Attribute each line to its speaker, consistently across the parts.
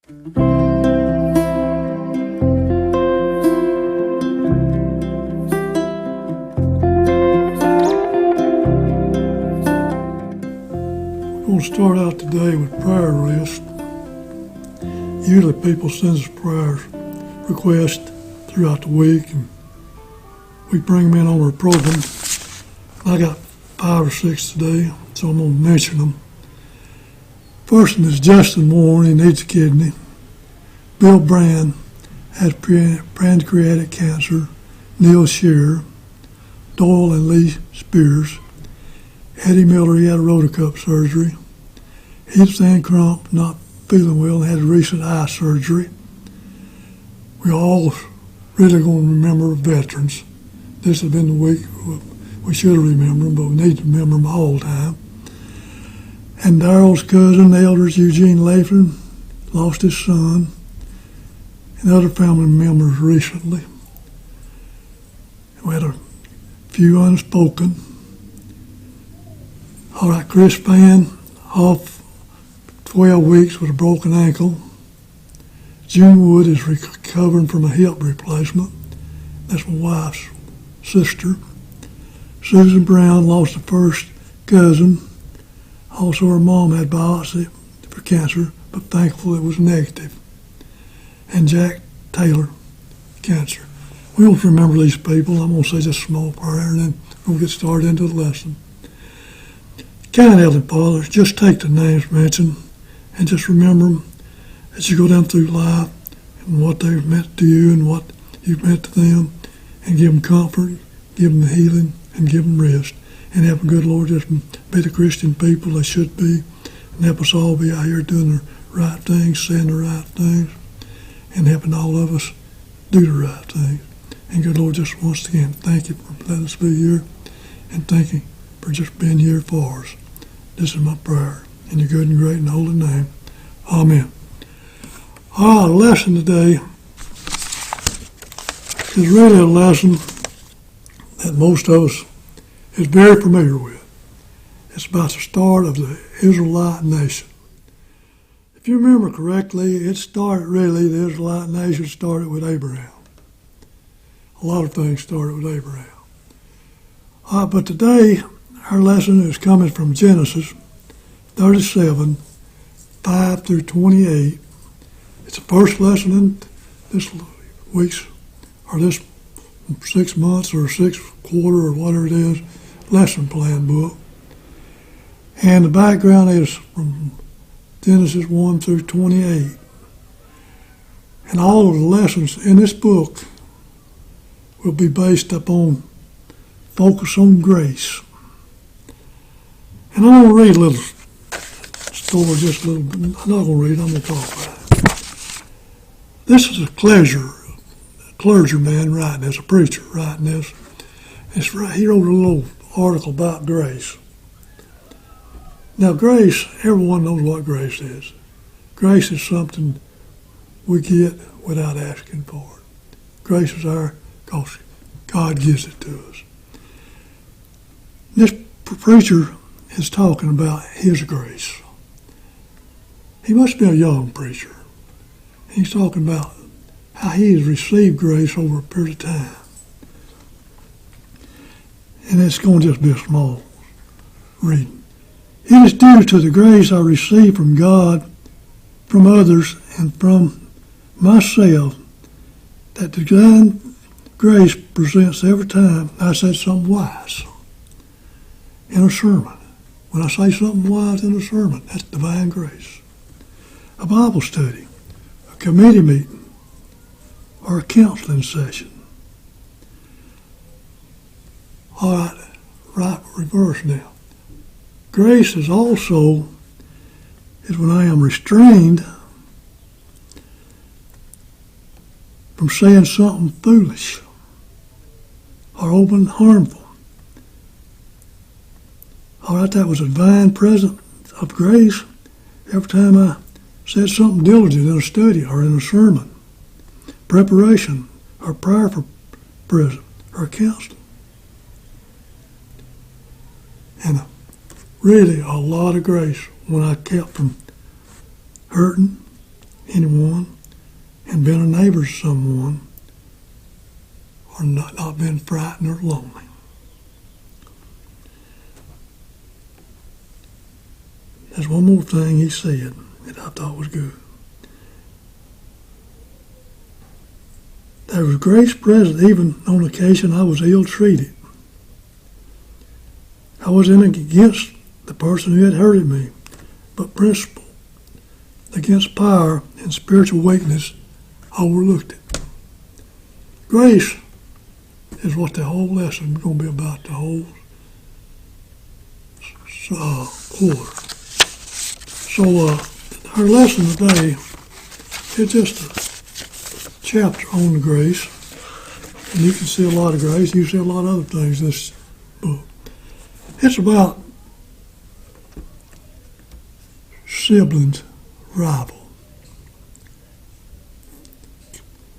Speaker 1: We'll start out today with prayer list. Usually people send us prayers requests throughout the week, and we bring them in on our program. I got 5 or 6 today, so I'm going to mention them. First one is Justin Warren. He needs a kidney. Bill Brand has pancreatic cancer. Neil Shearer, Doyle and Lee Spears. Eddie Miller, he had a rotacup surgery. Heath Van Crump, not feeling well, and had recent eye surgery. We all really going to remember veterans. This has been the week we should have remembered them, but we need to remember them all the time. And Daryl's cousin, the elders, Eugene Latham, lost his son, and other family members recently. We had a few unspoken. All right, Chris Fan, off 12 weeks with a broken ankle. June Wood is recovering from a hip replacement. That's my wife's sister. Susan Brown lost a first cousin. Also, her mom had biopsy for cancer, but thankfully it was negative. And Jack Taylor, cancer. We don't remember these people. I'm going to say just a small prayer, and then we'll get started into the lesson. Kind Heavenly Father, just take the names mentioned and just remember them as you go down through life and what they've meant to you and what you've meant to them, and give them comfort, give them healing, and give them rest. And help them, good Lord, just be the Christian people they should be, and help us all be out here doing the right things, saying the right things, and helping all of us do the right things. And good Lord, just once again, thank you for letting us be here, and thank you for just being here for us. This is my prayer in your good and great and holy name. Amen. Our lesson today is really a lesson that most of us is very familiar with. It's about the start of the Israelite nation. If you remember correctly, the Israelite nation started with Abraham. A lot of things started with Abraham. But today, our lesson is coming from Genesis 37, 5 through 28. It's the first lesson in this week's, or this 6 months, or 6th quarter, or whatever it is, lesson plan book. And the background is from Genesis 1 through 28. And all of the lessons in this book will be based upon focus on grace. And I'm going to read a little story, just a little bit. I'm not going to read, I'm going to talk about it. This is a clergyman writing this, a preacher writing this. He wrote a little article about grace. Now, grace, everyone knows what grace is. Grace is something we get without asking for it. Grace is ours because God gives it to us. This preacher is talking about his grace. He must be a young preacher. He's talking about how he has received grace over a period of time. And it's going to just be a small reading. It is due to the grace I received from God, from others, and from myself that the divine grace presents every time I say something wise in a sermon. When I say something wise in a sermon, that's divine grace. A Bible study, a committee meeting, or a counseling session. All right, reverse now. Grace is also when I am restrained from saying something foolish or open harmful. All right, that was a divine present of grace every time I said something diligent in a study or in a sermon, preparation or prayer for present or counseling. And really a lot of grace when I kept from hurting, anyone and been a neighbor to someone, or not been frightened or lonely. There's one more thing he said that I thought was good. There was grace present even on occasion I was ill-treated. I was in against the person who had hurted me, but principle against power and spiritual weakness overlooked it. Grace is what the whole lesson is going to be about, the whole quarter. So our lesson today is just a chapter on the grace, and you can see a lot of grace. You see a lot of other things in this book. It's about siblings rival.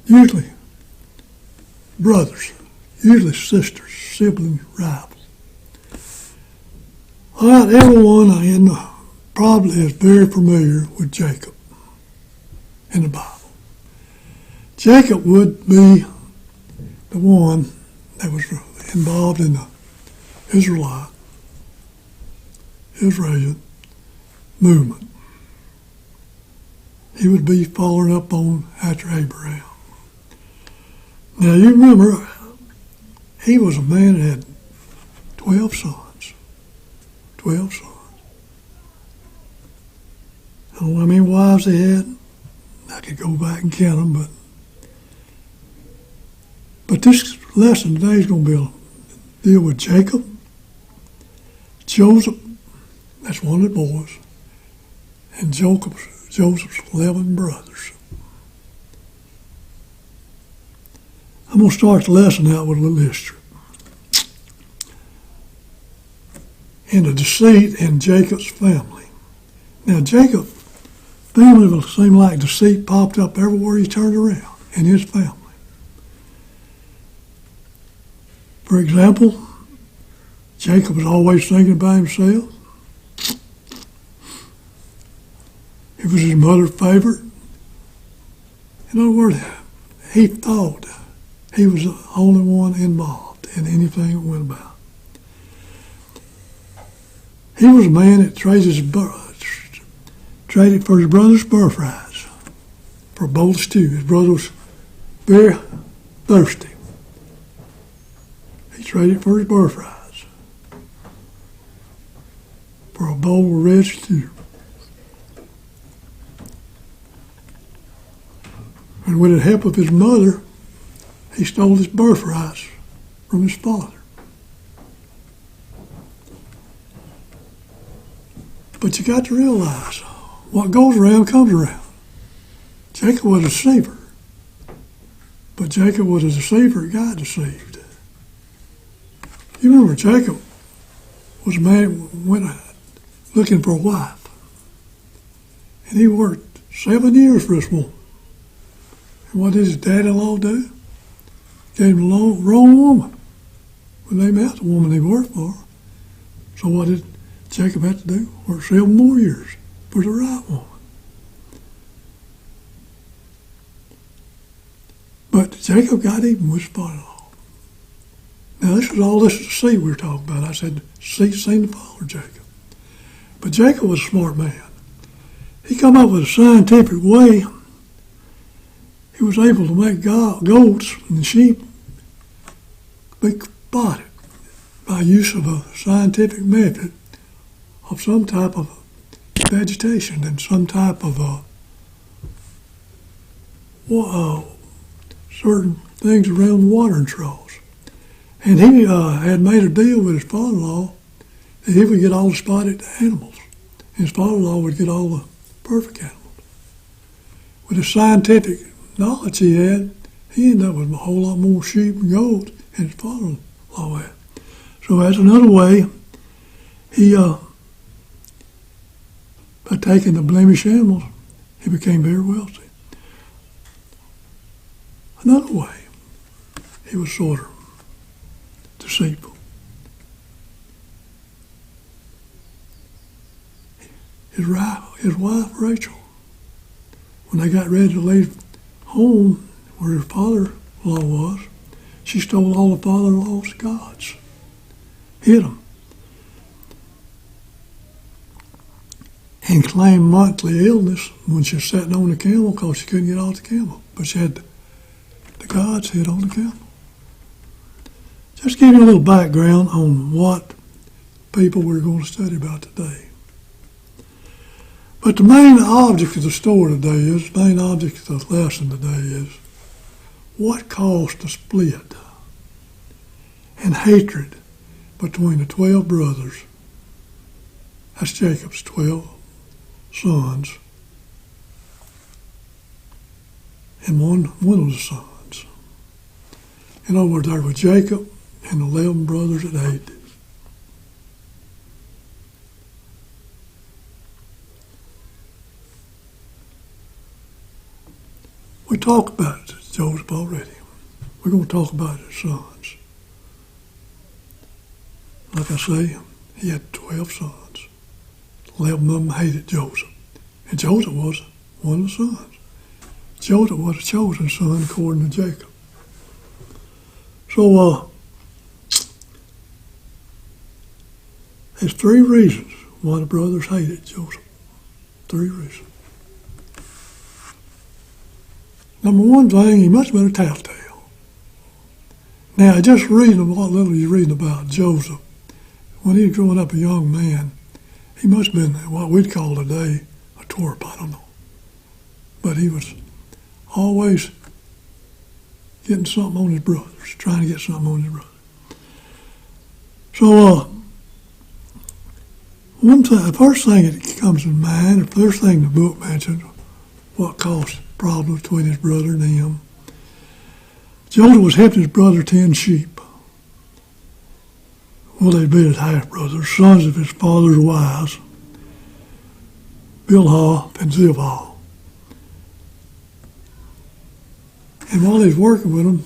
Speaker 1: Usually brothers, usually sisters, sibling rival. All right, everyone probably is very familiar with Jacob in the Bible. Jacob would be the one that was involved in the Israelite movement. He would be following up on after Abraham. Now you remember, he was a man that had 12 sons. 12 sons. I don't know how many wives they had. I could go back and count them, but this lesson today is going to deal with Jacob, Joseph, that's one of the boys, and Joseph's 11 brothers. I'm going to start the lesson out with a little history. And the deceit in Jacob's family. Now, Jacob's family will seem like deceit popped up everywhere he turned around in his family. For example, Jacob was always thinking about himself. He was his mother's favorite. In other words, he thought he was the only one involved in anything that went about. He was a man that traded for his brother's birthrights for a bowl of stew. His brother was very thirsty. He traded for his birthrights for a bowl of red stew. And with the help of his mother, he stole his birthrights from his father. But you got to realize, what goes around comes around. Jacob was a deceiver, but Jacob was a deceiver that God deceived. You remember Jacob was a man who went looking for a wife, and he worked 7 years for this woman. And what did his dad-in-law do? Gave him the wrong woman when they met the woman he worked for. So what did Jacob have to do? Work 7 more years for the right woman. But Jacob got even with his father-in-law. Now this deceit we were talking about. I said deceit seemed to follow Jacob. But Jacob was a smart man. He come up with a scientific way. He was able to make goats and sheep be spotted by use of a scientific method of some type of vegetation and some type of certain things around the watering troughs. And he had made a deal with his father-in-law that he would get all the spotted animals. And his father-in-law would get all the perfect animals. With the scientific knowledge he had, he ended up with a whole lot more sheep and goats than his father-in-law had. So that's another way he, by taking the blemished animals, he became very wealthy. Another way, he was sort of deceitful. His wife, Rachel, when they got ready to leave home where her father-in-law was, she stole all the father-in-law's gods, hid them, and claimed monthly illness when she was sitting on the camel because she couldn't get off the camel. But she had the gods hid on the camel. Just give you a little background on what people we're going to study about today. But the main object of the story today is, the main object of the lesson today is, what caused the split and hatred between the 12 brothers? That's Jacob's 12 sons, and one of the sons. In other words, there was Jacob and 11 brothers that hated. We talked about Joseph already. We're going to talk about his sons. Like I say, he had 12 sons. 11 of them hated Joseph. And Joseph was one of the sons. Joseph was a chosen son according to Jacob. So, there's 3 reasons why the brothers hated Joseph. 3 reasons. Number one thing, he must have been a tattletale. Now, just reading what little you're reading about Joseph, when he was growing up a young man, he must have been what we'd call today a twerp, I don't know. But he was always getting something on his brothers, trying to get something on his brothers. So, the first thing that comes to mind, the first thing the book mentions, what caused problems between his brother and him. Joseph was helping his brother tend sheep. Well, they'd be his half-brothers, sons of his father's wives, Bilhah and Zilpah. And while he was working with them,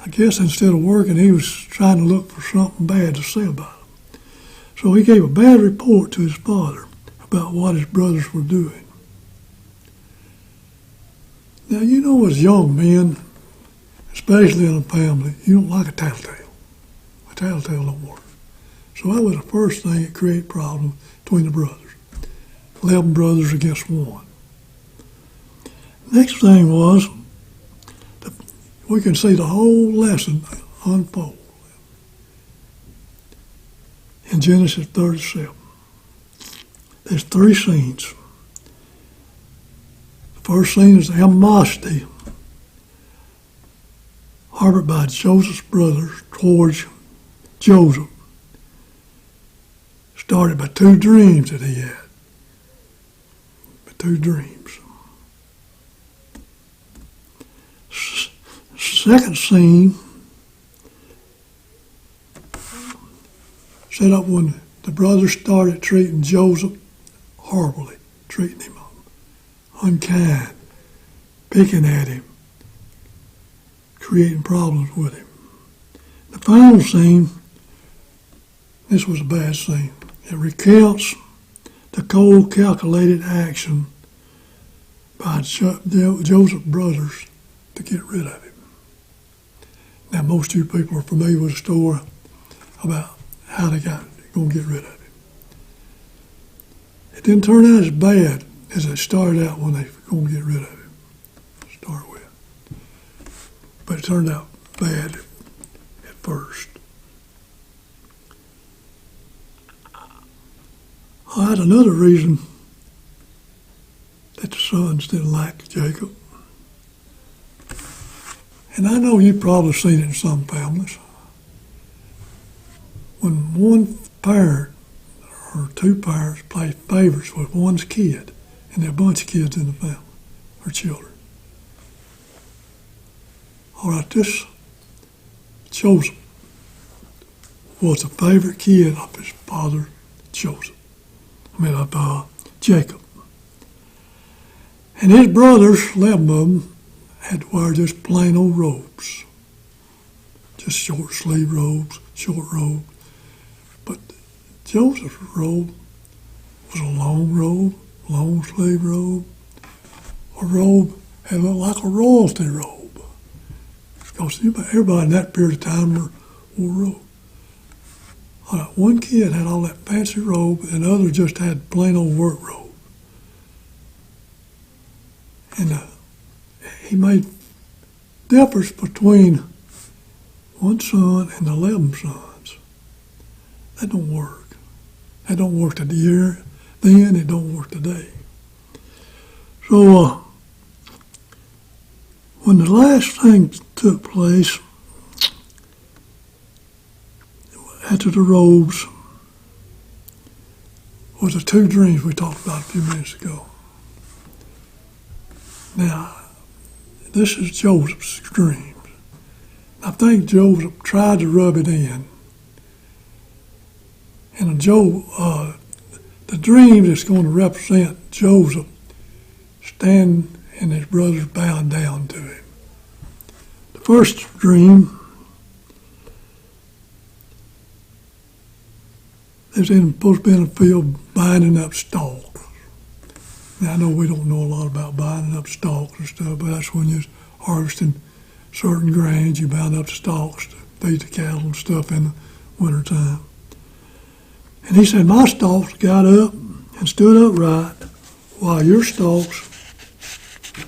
Speaker 1: I guess instead of working, he was trying to look for something bad to say about them. So he gave a bad report to his father about what his brothers were doing. Now, you know, as young men, especially in a family, you don't like a tattletale. A tattletale don't work. So that was the first thing that created problems between the brothers. 11 brothers against 1. Next thing was, we can see the whole lesson unfold in Genesis 37. There's 3 scenes. The first scene is the animosity harbored by Joseph's brothers towards Joseph, started by 2 dreams that he had. 2 dreams. Second scene set up when the brothers started treating Joseph horribly, treating him unkind, picking at him, creating problems with him. The final scene, this was a bad scene. It recounts the cold, calculated action by Joseph's brothers to get rid of him. Now, most of you people are familiar with the story about how they got going to get rid of him. It didn't turn out as bad as it started out when they were going to get rid of him, to start with. But it turned out bad at first. I had another reason that the sons didn't like Jacob. And I know you've probably seen it in some families. When one parent or 2 parents play favorites with one's kid, and there are a bunch of kids in the family, or children. All right, this Joseph was the favorite kid of his father, Jacob. And his brothers, 11 of them, had to wear just plain old robes. Just short sleeve robes, short robe. But Joseph's robe was a long robe, long sleeve robe, a robe that looked like a royalty robe. Because everybody in that period of time wore a robe. One kid had all that fancy robe, and the other just had plain old work robe. And he made difference between one son and 11 sons. That don't work. That don't work today. Then it don't work today. So when the last thing took place after the robes was the two dreams we talked about a few minutes ago. Now, this is Joseph's dreams. I think Joseph tried to rub it in. And the dream is going to represent Joseph standing and his brothers bowing down to him. The first dream is supposed to be in a field binding up stalks. Now, I know we don't know a lot about binding up stalks and stuff, but that's when you're harvesting certain grains, you bind up the stalks to feed the cattle and stuff in the wintertime. And he said, my stalks got up and stood upright while your stalks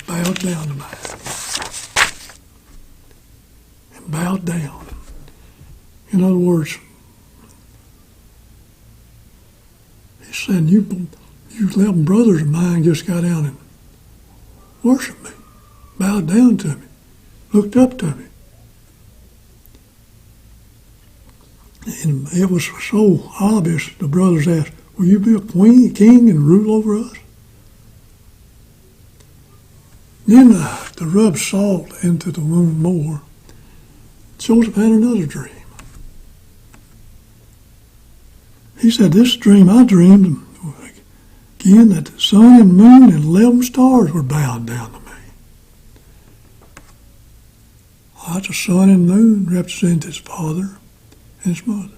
Speaker 1: bowed down to mine. And bowed down. In other words, he said, you 11 brothers of mine just got down and worshiped me, bowed down to me, looked up to me. And it was so obvious, the brothers asked, will you be a king and rule over us? Then to rub salt into the wound more, Joseph had another dream. He said, this dream I dreamed, again, that the sun and moon and 11 stars were bowed down to me. Well, the sun and moon represent his father and his mother.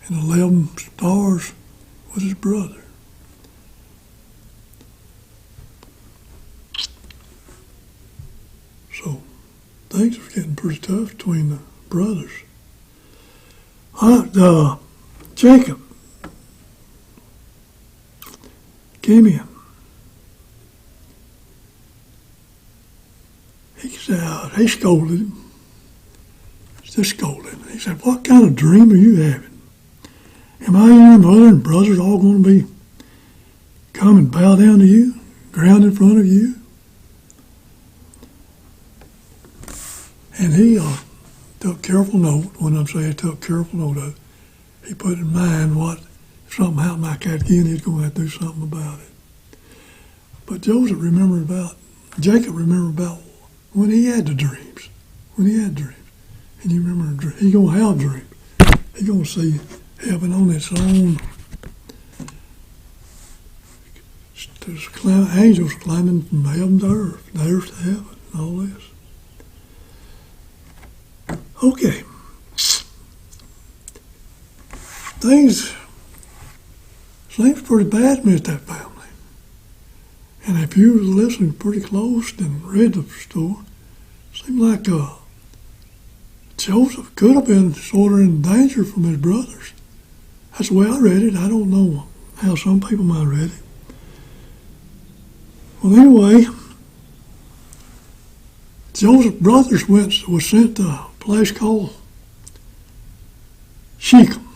Speaker 1: And 11 stars was his brother. So things were getting pretty tough between the brothers. Jacob came in. He scolded him. Just scolded him. He said, what kind of dream are you having? Am I and your mother and brothers all going to be come and bow down to you, ground in front of you? And he took careful note. When I'm saying took careful note of it, he put in mind what, if something happened like that again, he's going to have to do something about it. But Jacob remembered about when he had the dreams. When he had dreams. And you remember, he's going to have dreams. He's going to see heaven on its own. There's angels climbing from heaven to earth to heaven, and all this. Okay. Things seems pretty bad with that family. And if you listened pretty close and read the story, it seemed like Joseph could have been sort of in danger from his brothers. That's the way I read it. I don't know how some people might have read it. Well, anyway, Joseph's brothers was sent to a place called Shechem.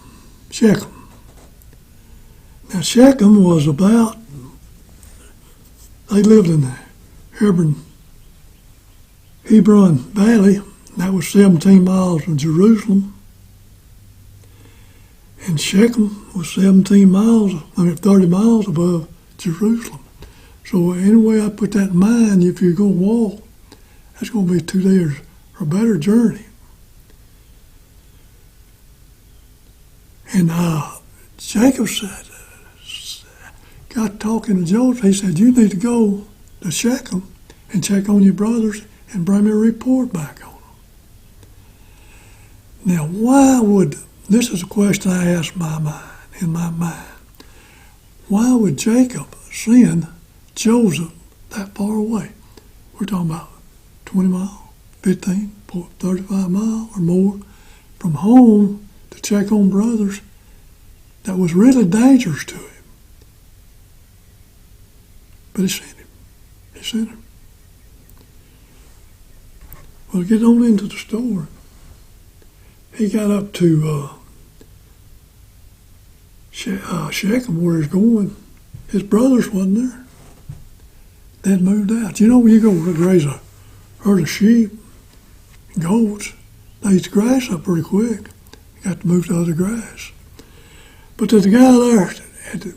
Speaker 1: Now, Shechem was they lived in the Hebron Valley. That was 17 miles from Jerusalem. And Shechem was 30 miles above Jerusalem. So anyway, I put that in mind, if you're going to walk, that's going to be 2 days or a better journey. And Jacob got talking to Joseph. He said, you need to go to Shechem and check on your brothers and bring me a report back on them. Now, this is a question I asked in my mind. Why would Jacob send Joseph that far away. We're talking about 20 miles, 15, 35 miles or more from home to check on brothers that was really dangerous to him. But he sent him. He sent him. Well, get on into the story. He got up to Shechem, where he's going. His brothers wasn't there. They'd moved out. You know, when you go graze a herd of sheep, goats, they eat the grass up pretty quick. You got to move to other grass. But there's a guy there,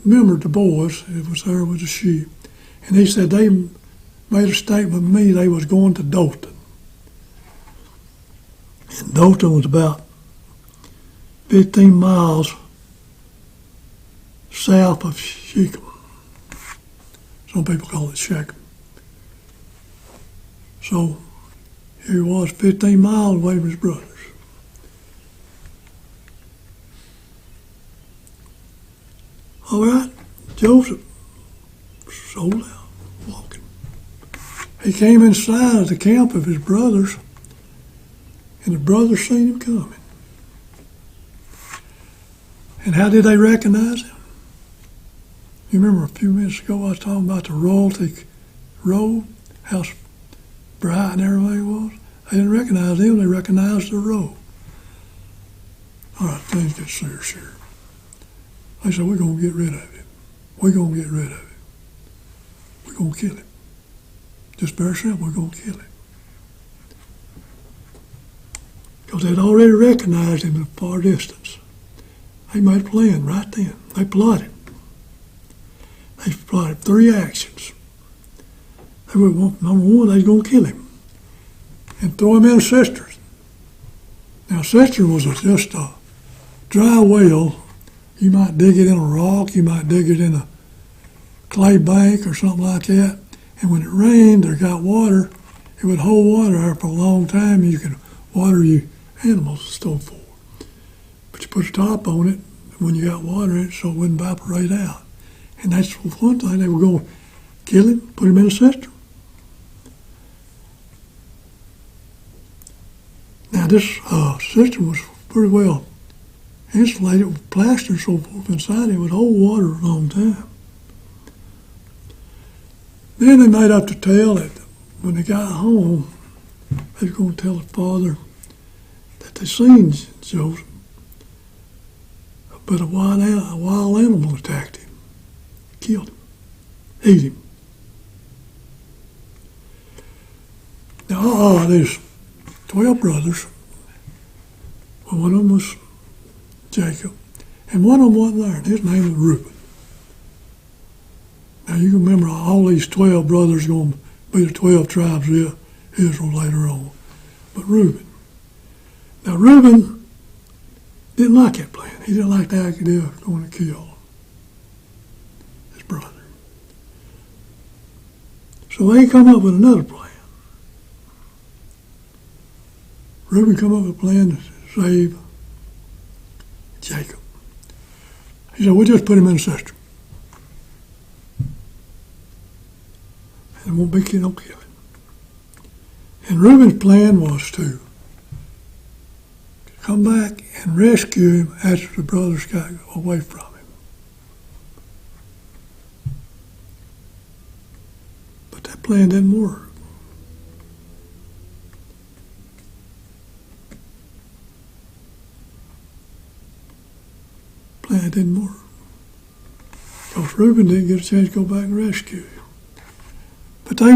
Speaker 1: remembered the boys, it was there with the sheep, and he said they made a statement to me they was going to Dothan. And Dothan was about 15 miles south of Shechem. Some people call it Shechem. So here he was 15 miles away from his brothers. All right, Joseph sold out, walking. He came inside of the camp of his brothers, and the brothers seen him coming. And how did they recognize him? You remember a few minutes ago I was talking about the royalty robe, how bright and everything was? They didn't recognize him, they recognized the robe. All right, things get serious here. They said, we're going to get rid of him. We're going to get rid of him. We're going to kill him. Just very simple, we're going to kill him. Because they'd already recognized him in a far distance. They made a plan right then. They plotted. They plotted 3 actions. They were, number one, they was going to kill him and throw him in a cistern. Now, a cistern was just a dry well. You might dig it in a rock, you might dig it in a clay bank or something like that. And when it rained or got water, it would hold water there for a long time, and you could water your animals and so forth. But you put a top on it when you got water in it so it wouldn't evaporate out. And that's one thing. They were going to kill him, put him in a cistern. Now this cistern was pretty well insulated with plaster and so forth inside. It would hold water a long time. Then they made up to tell that when they got home, they were going to tell the father that they seen Joseph, but a wild animal attacked him, killed him, ate him. Now, there's 12 brothers. Well, one of them was Jacob, and one of them wasn't there, and his name was Reuben. Now, you can remember all these 12 brothers going to be the 12 tribes of Israel later on. But Reuben. Now, Reuben didn't like that plan. He didn't like the idea of going to kill his brother. So they come up with another plan. Reuben come up with a plan to save Jacob. He said, we'll just put him in a cistern. And it won't be no killing. And Reuben's plan was to come back and rescue him after the brothers got away from him. But that plan didn't work. Plan didn't work. Because Reuben didn't get a chance to go back and rescue him. But they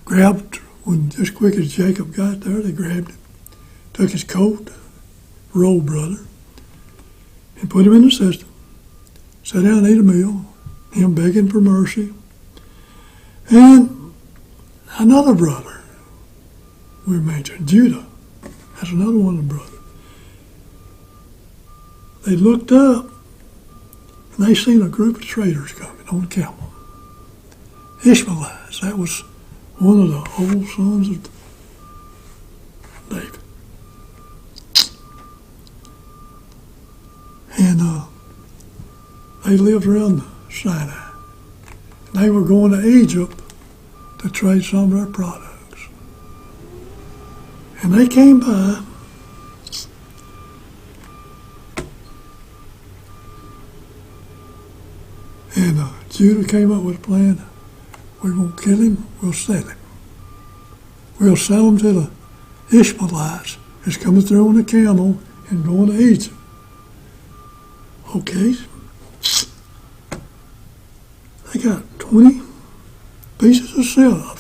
Speaker 1: grabbed, when just quick as Jacob got there, they grabbed him, took his coat, robe brother, and put him in the cistern. Sat down and ate a meal, him begging for mercy. And another brother we mentioned, Judah. That's another one of the brothers. They looked up, and they seen a group of traders coming on camel. Ishmaelites, that was one of the old sons of David. And they lived around Sinai. They were going to Egypt to trade some of their products. And they came by and Judah came up with a plan. We won't kill him, we'll sell him. We'll sell him to the Ishmaelites that's coming through on a camel and going to Egypt. Okay. They got 20 pieces of silver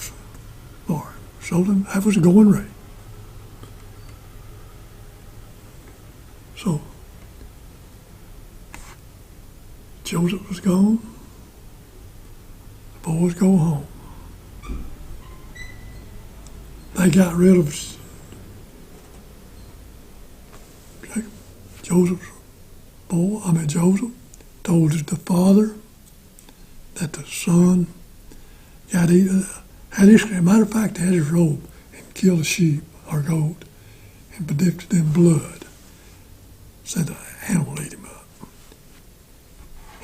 Speaker 1: for him. Sold him, that was the going rate. So, Joseph was gone. The boys go home. They got rid of Joseph's boy. Joseph told the father that the son had his, as a matter of fact, had his robe and killed a sheep or goat and dipped it in blood. Said the animal ate him up.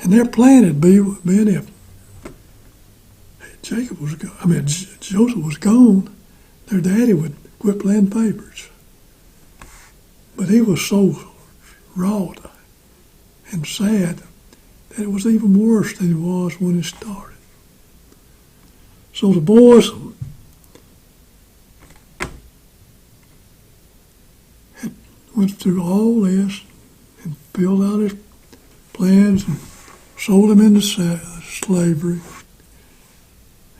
Speaker 1: And their plan had been if Joseph was gone, their daddy would quit playing favorites. But he was so wrought and sad that it was even worse than it was when it started. So the boys went through all this and filled out his plans and sold him into slavery.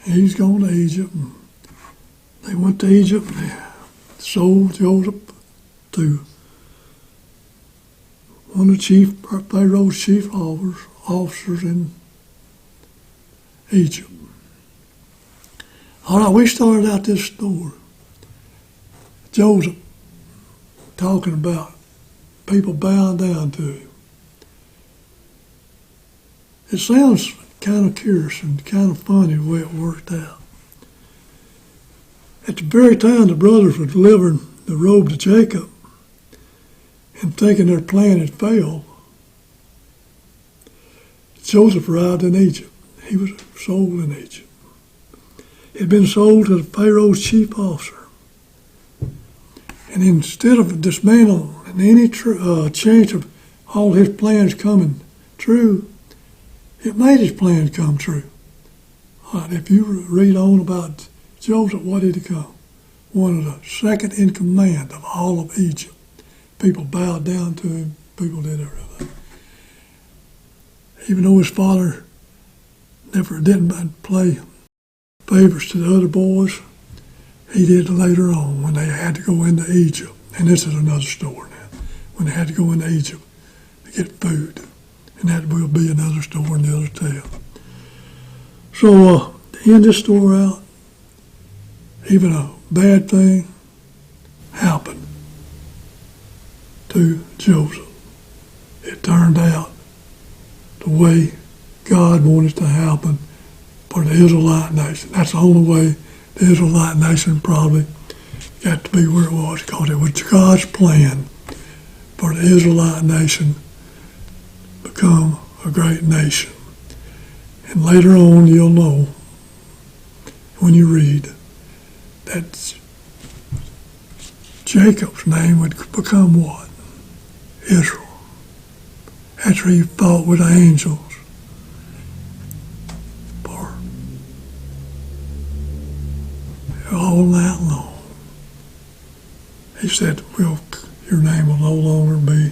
Speaker 1: He's gone to Egypt. And they went to Egypt and they sold Joseph to one of Pharaoh's chief officers in Egypt. All right, we started out this story. Joseph talking about people bowing down to him. It sounds kind of curious and kind of funny the way it worked out. At the very time the brothers were delivering the robe to Jacob and thinking their plan had failed, Joseph arrived in Egypt. He was sold in Egypt. He had been sold to the Pharaoh's chief officer. And instead of dismantling any chance of all his plans coming true, it made his plans come true. All right, if you read on about Joseph, what did he become? One of the second in command of all of Egypt. People bowed down to him. People did everything. Even though his father never didn't play favors to the other boys, he did later on when they had to go into Egypt. And this is another story now. When they had to go into Egypt to get food. And that will be another story in the other tale. So to end this story out, even a bad thing happened to Joseph. It turned out the way God wanted it to happen for the Israelite nation. That's the only way the Israelite nation probably got to be where it was, because it was God's plan for the Israelite nation to become a great nation. And later on you'll know when you read that Jacob's name would become what? Israel. After he fought with the angels for all night long. He said, well, your name will no longer be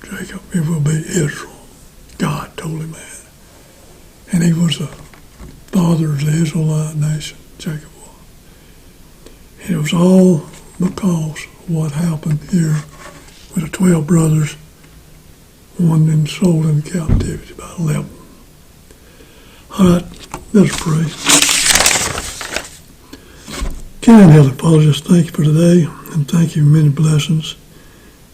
Speaker 1: Jacob, it will be Israel. God told him that. And he was the father of the Israelite nation, Jacob was. And it was all because of what happened here with the 12 brothers, one then sold in captivity, about 11. All right, let's pray. Kind Heavenly Father, just thank you for today, and thank you for many blessings,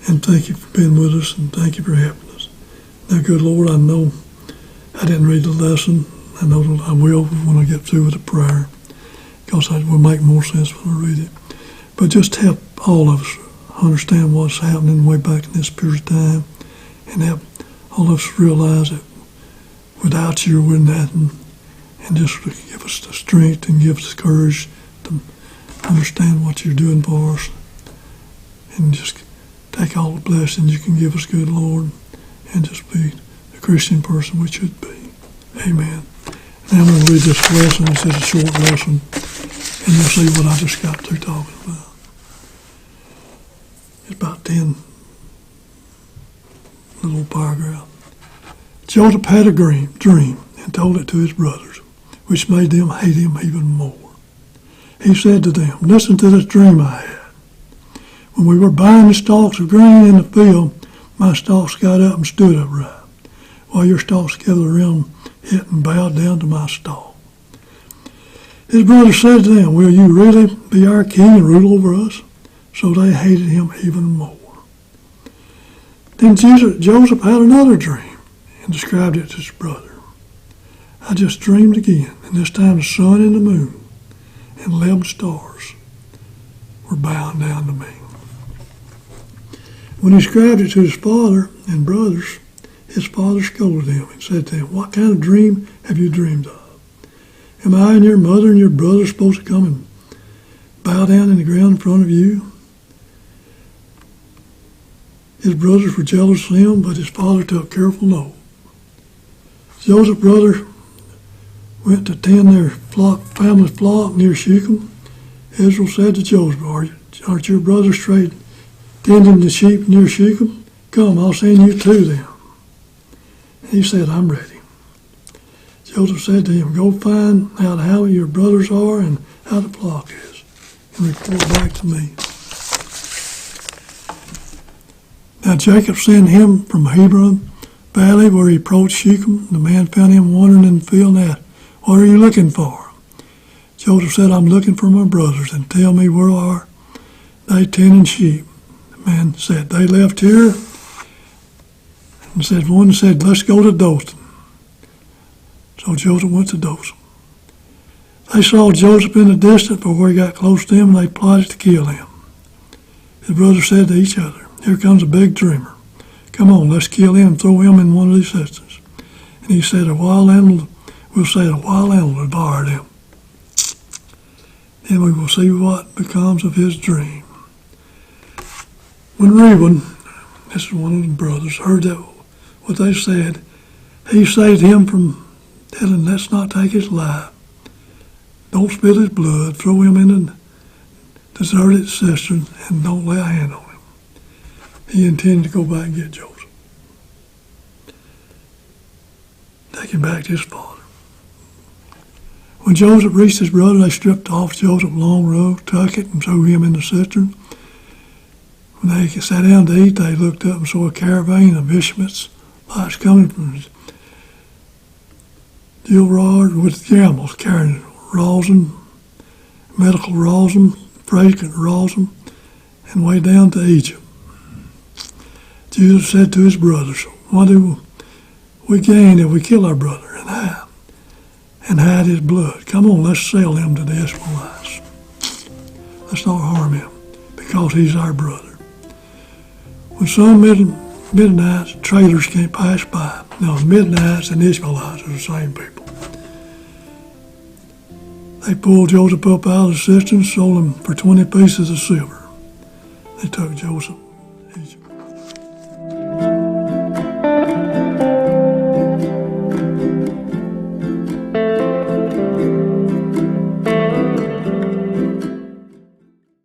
Speaker 1: and thank you for being with us, and thank you for helping us. Now, good Lord, I know I didn't read the lesson. I know that I will when I get through with the prayer, because it will make more sense when I read it. But just help all of us understand what's happening way back in this period of time, and help all of us realize that without you we're nothing, and just give us the strength and give us the courage to understand what you're doing for us, and just take all the blessings you can give us, good Lord, and just be the Christian person we should be. Amen. Now I'm going to read this lesson. This is a short lesson, and you'll see what I just got through talking about. It's about 10 little paragraph. Joseph had a dream and told it to his brothers, which made them hate him even more. He said to them, "Listen to this dream I had. When we were buying the stalks of grain in the field, my stalks got up and stood upright, while your stalks gathered around it and bowed down to my stalk." His brothers said to them, "Will you really be our king and rule over us?" So they hated him even more. Then Joseph had another dream and described it to his brother. "I just dreamed again, and this time the sun and the moon and 11 stars were bowing down to me." When he described it to his father and brothers, his father scolded him and said to him, "What kind of dream have you dreamed of? Am I and your mother and your brothers supposed to come and bow down in the ground in front of you?" His brothers were jealous of him, but his father took careful note. Joseph's brothers went to tend their family's flock near Shechem. Israel said to Joseph, "Aren't your brothers tending the sheep near Shechem? Come, I'll send you to them." And he said, "I'm ready." Joseph said to him, "Go find out how your brothers are and how the flock is, and report back to me." Now Jacob sent him from Hebron Valley, where he approached Shechem. The man found him wandering in the field and asked, "What are you looking for?" Joseph said, "I'm looking for my brothers, and tell me where are they tending sheep." The man said, "They left here," and said, one said, "Let's go to Dothan." So Joseph went to Dothan. They saw Joseph in the distance before he got close to them, and they plotted to kill him. His brothers said to each other, "Here comes a big dreamer. Come on, let's kill him and throw him in one of these cisterns." And he said, we'll say a wild animal devoured him. Then we will see what becomes of his dream. When Reuben, this is one of the brothers, heard that what they said, he saved him from telling, "Let's not take his life. Don't spill his blood. Throw him in a deserted cistern and don't lay a hand on him." He intended to go back and get Joseph, take him back to his father. When Joseph reached his brother, they stripped off Joseph's long robe, tucked it, and threw him in the cistern. When they sat down to eat, they looked up and saw a caravan of Ishmaelites lights coming from Gilrod with camels carrying rosin, medical rosin, fragrant rosin, and way down to Egypt. Jesus said to his brothers, "What do we gain if we kill our brother and hide his blood? Come on, let's sell him to the Ishmaelites. Let's not harm him, because he's our brother." When some Midianites, traders can't pass by. Now, Midianites and Ishmaelites are the same people. They pulled Joseph up out of the cistern, sold him for 20 pieces of silver. They took Joseph